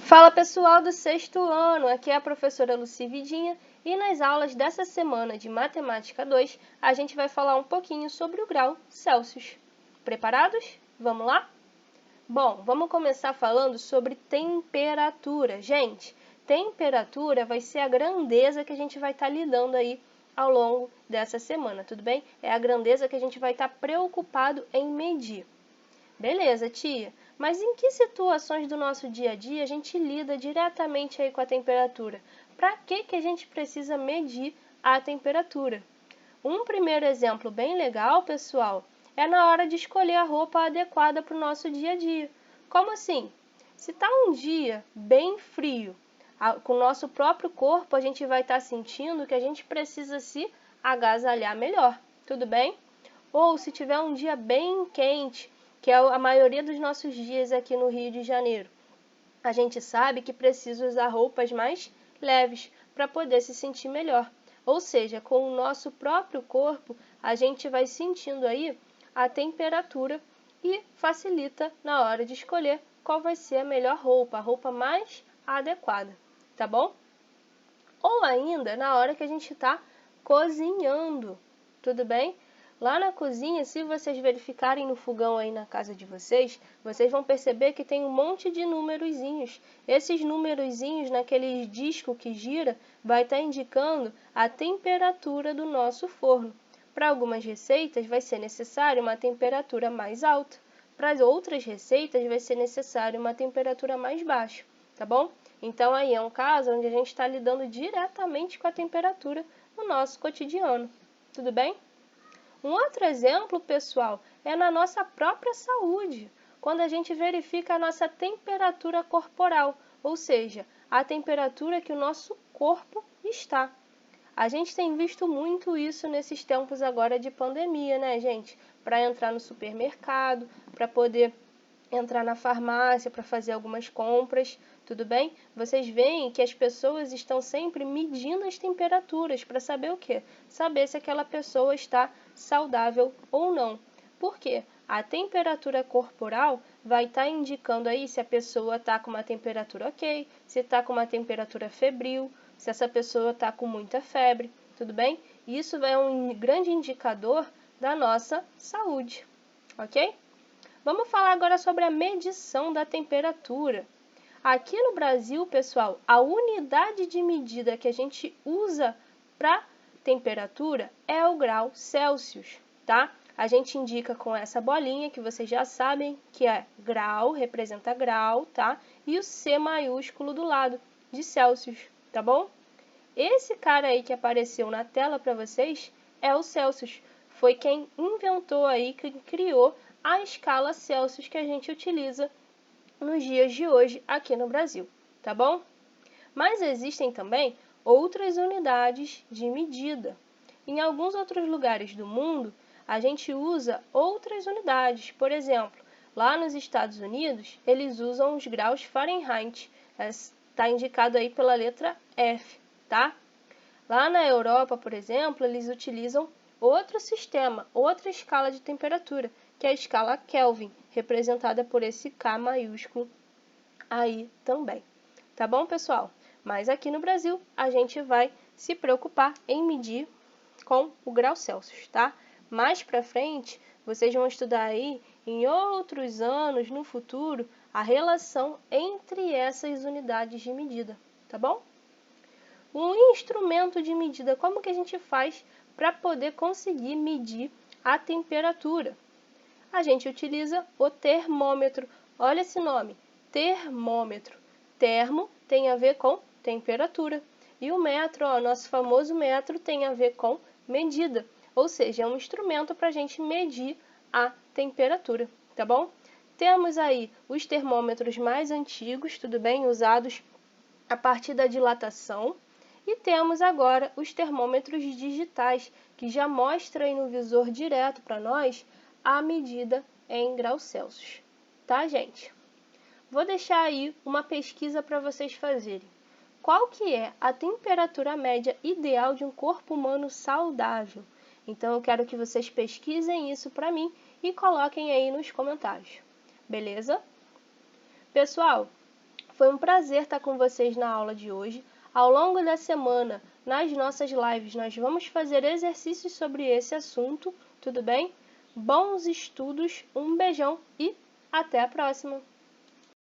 Fala pessoal do sexto ano, aqui é a professora Lucy Vidinha e nas aulas dessa semana de Matemática 2 a gente vai falar um pouquinho sobre o grau Celsius. Preparados? Vamos lá? Bom, vamos começar falando sobre temperatura. Gente, temperatura vai ser a grandeza que a gente vai estar lidando aí ao longo dessa semana, tudo bem? É a grandeza que a gente vai estar preocupado em medir. Beleza, tia. Mas em que situações do nosso dia a dia a gente lida diretamente aí com a temperatura? Para que a gente precisa medir a temperatura? Um primeiro exemplo bem legal, pessoal, é na hora de escolher a roupa adequada para o nosso dia a dia. Como assim? Se está um dia bem frio, com o nosso próprio corpo a gente vai estar sentindo que a gente precisa se agasalhar melhor, tudo bem? Ou se tiver um dia bem quente, que é a maioria dos nossos dias aqui no Rio de Janeiro, a gente sabe que precisa usar roupas mais leves para poder se sentir melhor. Ou seja, com o nosso próprio corpo, a gente vai sentindo aí a temperatura e facilita na hora de escolher qual vai ser a melhor roupa, a roupa mais adequada, tá bom? Ou ainda na hora que a gente está cozinhando, tudo bem? Lá na cozinha, se vocês verificarem no fogão aí na casa de vocês, vocês vão perceber que tem um monte de numerozinhos. Esses numerozinhos naquele disco que gira vai estar indicando a temperatura do nosso forno. Para algumas receitas vai ser necessário uma temperatura mais alta. Para outras receitas vai ser necessário uma temperatura mais baixa, tá bom? Então aí é um caso onde a gente está lidando diretamente com a temperatura no nosso cotidiano, tudo bem? Um outro exemplo, pessoal, é na nossa própria saúde, quando a gente verifica a nossa temperatura corporal, ou seja, a temperatura que o nosso corpo está. A gente tem visto muito isso nesses tempos agora de pandemia, né, gente? Para entrar no supermercado, para poder entrar na farmácia para fazer algumas compras, tudo bem? Vocês veem que as pessoas estão sempre medindo as temperaturas para saber o quê? Saber se aquela pessoa está saudável ou não. Por quê? A temperatura corporal vai estar indicando aí se a pessoa está com uma temperatura ok, se está com uma temperatura febril, se essa pessoa está com muita febre, tudo bem? Isso é um grande indicador da nossa saúde, ok? Vamos falar agora sobre a medição da temperatura. Aqui no Brasil, pessoal, a unidade de medida que a gente usa para temperatura é o grau Celsius, tá? A gente indica com essa bolinha que vocês já sabem que é grau, representa grau, tá? E o C maiúsculo do lado de Celsius, tá bom? Esse cara aí que apareceu na tela para vocês é o Celsius. Foi quem inventou aí, quem criou a escala Celsius que a gente utiliza nos dias de hoje aqui no Brasil, tá bom? Mas existem também outras unidades de medida. Em alguns outros lugares do mundo, a gente usa outras unidades. Por exemplo, lá nos Estados Unidos, eles usam os graus Fahrenheit. Está indicado aí pela letra F, tá? Lá na Europa, por exemplo, eles utilizam outro sistema, outra escala de temperatura, que é a escala Kelvin, representada por esse K maiúsculo aí também. Tá bom, pessoal? Mas aqui no Brasil, a gente vai se preocupar em medir com o grau Celsius, tá? Mais para frente, vocês vão estudar aí, em outros anos, no futuro, a relação entre essas unidades de medida, tá bom? Um instrumento de medida, como que a gente faz para poder conseguir medir a temperatura? A gente utiliza o termômetro. Olha esse nome, termômetro. Termo tem a ver com temperatura. E o metro, ó, nosso famoso metro, tem a ver com medida. Ou seja, é um instrumento para a gente medir a temperatura, tá bom? Temos aí os termômetros mais antigos, tudo bem? Usados a partir da dilatação. E temos agora os termômetros digitais, que já mostram aí no visor direto para nós a medida em graus Celsius. Tá, gente? Vou deixar aí uma pesquisa para vocês fazerem. Qual que é a temperatura média ideal de um corpo humano saudável? Então, eu quero que vocês pesquisem isso para mim e coloquem aí nos comentários. Beleza? Pessoal, Foi um prazer estar com vocês na aula de hoje. Ao longo da semana, nas nossas lives, nós vamos fazer exercícios sobre esse assunto, tudo bem? Bons estudos, um beijão e até a próxima!